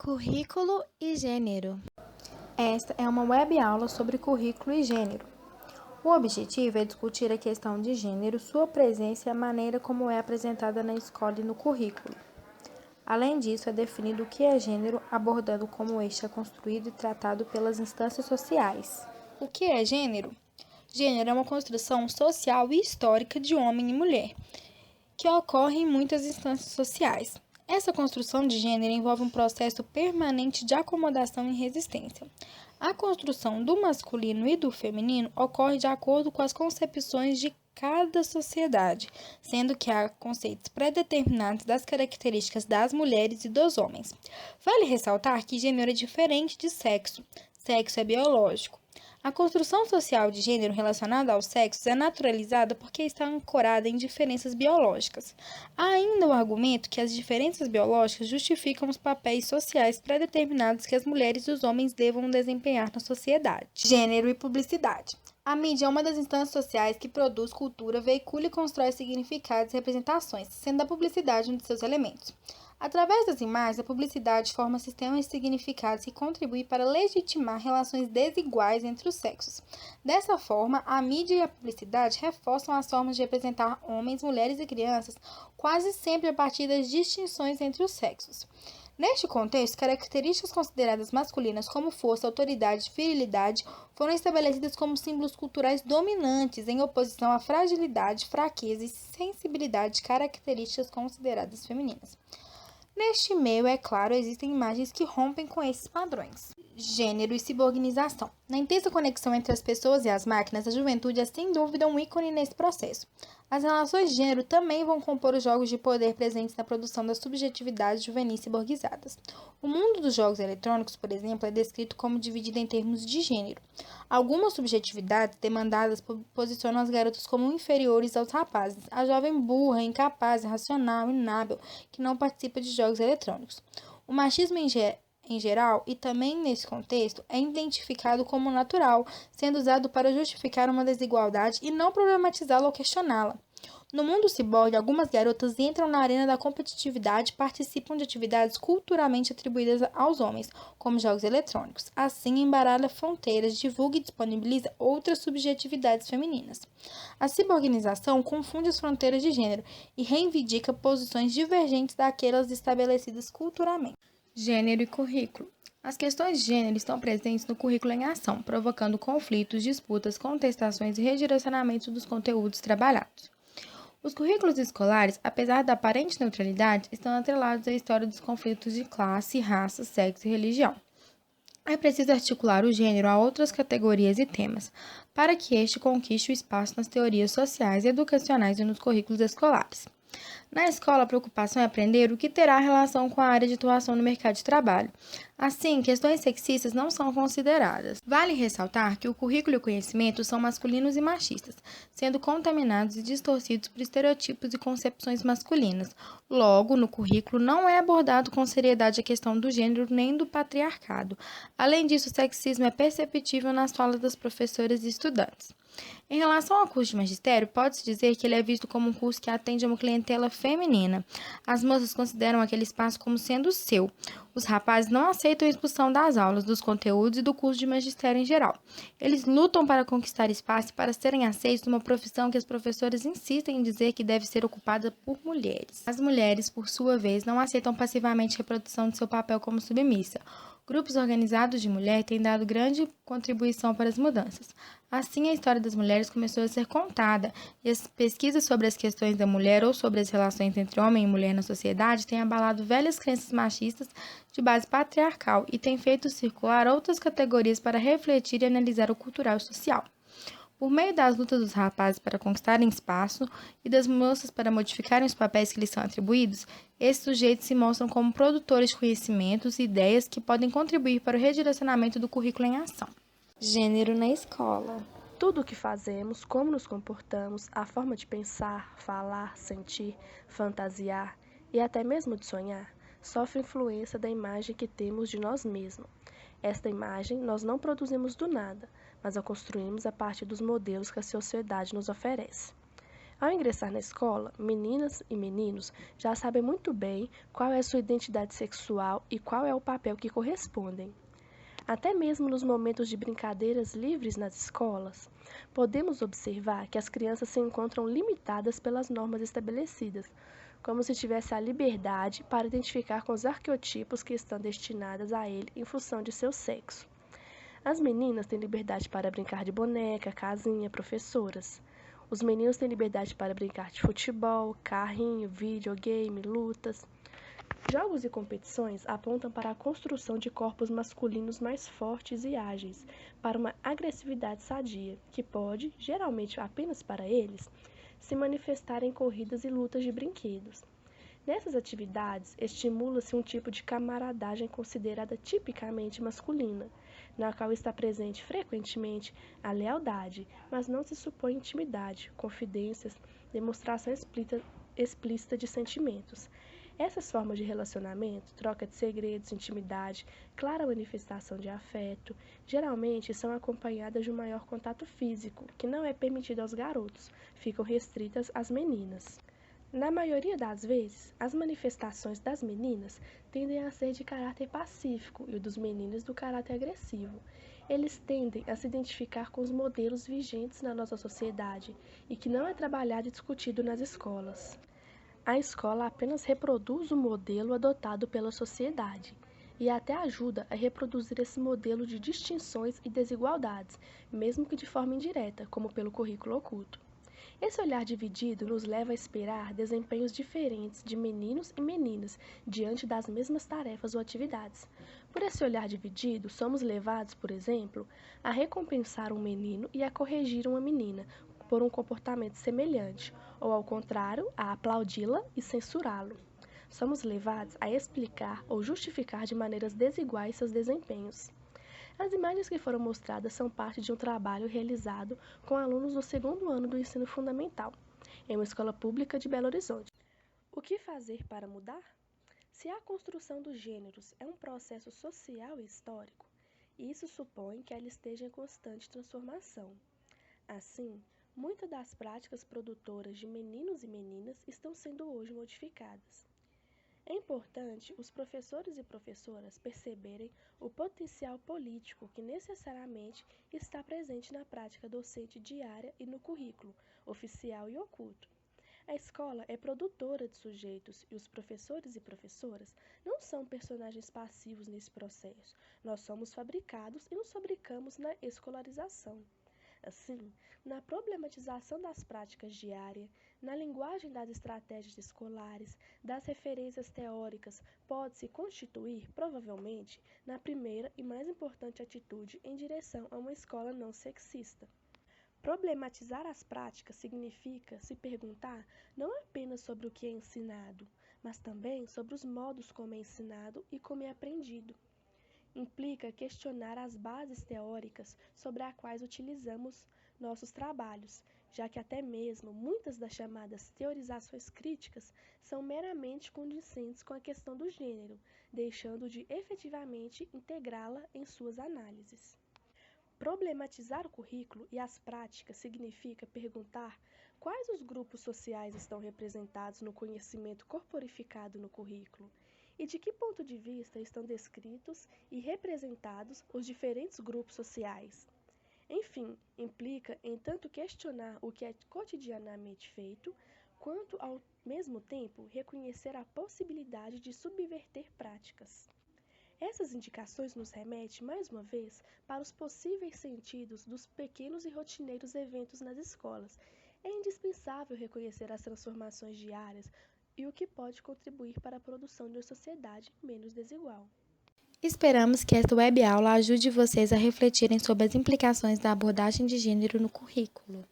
Currículo e gênero. Esta é uma web aula sobre currículo e gênero. O objetivo é discutir a questão de gênero, sua presença e a maneira como é apresentada na escola e no currículo. Além disso, é definido o que é gênero, abordando como este é construído e tratado pelas instâncias sociais. O que é gênero? Gênero é uma construção social e histórica de homem e mulher, que ocorre em muitas instâncias sociais. Essa construção de gênero envolve um processo permanente de acomodação e resistência. A construção do masculino e do feminino ocorre de acordo com as concepções de cada sociedade, sendo que há conceitos pré-determinados das características das mulheres e dos homens. Vale ressaltar que gênero é diferente de sexo. Sexo é biológico. A construção social de gênero relacionada aos sexos é naturalizada porque está ancorada em diferenças biológicas. Há ainda o argumento que as diferenças biológicas justificam os papéis sociais pré-determinados que as mulheres e os homens devam desempenhar na sociedade. Gênero e publicidade. A mídia é uma das instâncias sociais que produz cultura, veicula e constrói significados e representações, sendo a publicidade um de seus elementos. Através das imagens, a publicidade forma sistemas de significados que contribuem para legitimar relações desiguais entre os sexos. Dessa forma, a mídia e a publicidade reforçam as formas de representar homens, mulheres e crianças, quase sempre a partir das distinções entre os sexos. Neste contexto, características consideradas masculinas como força, autoridade e virilidade foram estabelecidas como símbolos culturais dominantes em oposição à fragilidade, fraqueza e sensibilidade, características consideradas femininas. Neste meio, é claro, existem imagens que rompem com esses padrões. Gênero e ciborganização. Na intensa conexão entre as pessoas e as máquinas, a juventude é sem dúvida um ícone nesse processo. As relações de gênero também vão compor os jogos de poder presentes na produção das subjetividades juvenis ciborgizadas. O mundo dos jogos eletrônicos, por exemplo, é descrito como dividido em termos de gênero. Algumas subjetividades demandadas posicionam as garotas como inferiores aos rapazes, a jovem burra, incapaz, irracional, inábil, que não participa de jogos eletrônicos. O machismo em geral, e também nesse contexto, é identificado como natural, sendo usado para justificar uma desigualdade e não problematizá-la ou questioná-la. No mundo ciborgue, algumas garotas entram na arena da competitividade e participam de atividades culturalmente atribuídas aos homens, como jogos eletrônicos. Assim, embaralha fronteiras, divulga e disponibiliza outras subjetividades femininas. A ciborganização confunde as fronteiras de gênero e reivindica posições divergentes daquelas estabelecidas culturalmente. Gênero e currículo. As questões de gênero estão presentes no currículo em ação, provocando conflitos, disputas, contestações e redirecionamento dos conteúdos trabalhados. Os currículos escolares, apesar da aparente neutralidade, estão atrelados à história dos conflitos de classe, raça, sexo e religião. É preciso articular o gênero a outras categorias e temas, para que este conquiste o espaço nas teorias sociais e educacionais e nos currículos escolares. Na escola, a preocupação é aprender o que terá relação com a área de atuação no mercado de trabalho. Assim, questões sexistas não são consideradas. Vale ressaltar que o currículo e o conhecimento são masculinos e machistas, sendo contaminados e distorcidos por estereotipos e concepções masculinas. Logo, no currículo não é abordado com seriedade a questão do gênero nem do patriarcado. Além disso, o sexismo é perceptível nas falas das professoras e estudantes. Em relação ao curso de magistério, pode-se dizer que ele é visto como um curso que atende a uma clientela feminina. As moças consideram aquele espaço como sendo seu. Os rapazes não aceitam a expulsão das aulas, dos conteúdos e do curso de magistério em geral. Eles lutam para conquistar espaço e para serem aceitos numa profissão que as professoras insistem em dizer que deve ser ocupada por mulheres. As mulheres, por sua vez, não aceitam passivamente a reprodução de seu papel como submissa. Grupos organizados de mulher têm dado grande contribuição para as mudanças. Assim, a história das mulheres começou a ser contada, e as pesquisas sobre as questões da mulher ou sobre as relações entre homem e mulher na sociedade têm abalado velhas crenças machistas de base patriarcal e têm feito circular outras categorias para refletir e analisar o cultural e social. Por meio das lutas dos rapazes para conquistarem espaço e das moças para modificarem os papéis que lhes são atribuídos, esses sujeitos se mostram como produtores de conhecimentos e ideias que podem contribuir para o redirecionamento do currículo em ação. Gênero na escola. Tudo o que fazemos, como nos comportamos, a forma de pensar, falar, sentir, fantasiar e até mesmo de sonhar, sofre influência da imagem que temos de nós mesmos. Esta imagem nós não produzimos do nada, mas a construímos a partir dos modelos que a sociedade nos oferece. Ao ingressar na escola, meninas e meninos já sabem muito bem qual é a sua identidade sexual e qual é o papel que correspondem. Até mesmo nos momentos de brincadeiras livres nas escolas, podemos observar que as crianças se encontram limitadas pelas normas estabelecidas, como se tivesse a liberdade para identificar com os arqueotipos que estão destinados a ele em função de seu sexo. As meninas têm liberdade para brincar de boneca, casinha, professoras. Os meninos têm liberdade para brincar de futebol, carrinho, videogame, lutas. Jogos e competições apontam para a construção de corpos masculinos mais fortes e ágeis, para uma agressividade sadia, que pode, geralmente apenas para eles, se manifestar em corridas e lutas de brinquedos. Nessas atividades, estimula-se um tipo de camaradagem considerada tipicamente masculina, na qual está presente frequentemente a lealdade, mas não se supõe intimidade, confidências, demonstração explícita de sentimentos. Essas formas de relacionamento, troca de segredos, intimidade, clara manifestação de afeto, geralmente são acompanhadas de um maior contato físico, que não é permitido aos garotos, ficam restritas às meninas. Na maioria das vezes, as manifestações das meninas tendem a ser de caráter pacífico e o dos meninos do caráter agressivo. Eles tendem a se identificar com os modelos vigentes na nossa sociedade e que não é trabalhado e discutido nas escolas. A escola apenas reproduz o modelo adotado pela sociedade e até ajuda a reproduzir esse modelo de distinções e desigualdades, mesmo que de forma indireta, como pelo currículo oculto. Esse olhar dividido nos leva a esperar desempenhos diferentes de meninos e meninas diante das mesmas tarefas ou atividades. Por esse olhar dividido, somos levados, por exemplo, a recompensar um menino e a corrigir uma menina por um comportamento semelhante, ou ao contrário, a aplaudi-la e censurá-lo. Somos levados a explicar ou justificar de maneiras desiguais seus desempenhos. As imagens que foram mostradas são parte de um trabalho realizado com alunos do segundo ano do ensino fundamental, em uma escola pública de Belo Horizonte. O que fazer para mudar? Se a construção dos gêneros é um processo social e histórico, isso supõe que ela esteja em constante transformação. Assim, muitas das práticas produtoras de meninos e meninas estão sendo hoje modificadas. É importante os professores e professoras perceberem o potencial político que necessariamente está presente na prática docente diária e no currículo, oficial e oculto. A escola é produtora de sujeitos e os professores e professoras não são personagens passivos nesse processo. Nós somos fabricados e nos fabricamos na escolarização. Assim, na problematização das práticas diárias, na linguagem das estratégias escolares, das referências teóricas, pode-se constituir, provavelmente, na primeira e mais importante atitude em direção a uma escola não sexista. Problematizar as práticas significa se perguntar não apenas sobre o que é ensinado, mas também sobre os modos como é ensinado e como é aprendido. Implica questionar as bases teóricas sobre as quais utilizamos nossos trabalhos, já que até mesmo muitas das chamadas teorizações críticas são meramente condizentes com a questão do gênero, deixando de efetivamente integrá-la em suas análises. Problematizar o currículo e as práticas significa perguntar quais os grupos sociais estão representados no conhecimento corporificado no currículo e de que ponto de vista estão descritos e representados os diferentes grupos sociais. Enfim, implica em tanto questionar o que é cotidianamente feito, quanto ao mesmo tempo reconhecer a possibilidade de subverter práticas. Essas indicações nos remetem, mais uma vez, para os possíveis sentidos dos pequenos e rotineiros eventos nas escolas. É indispensável reconhecer as transformações diárias e o que pode contribuir para a produção de uma sociedade menos desigual. Esperamos que esta web aula ajude vocês a refletirem sobre as implicações da abordagem de gênero no currículo.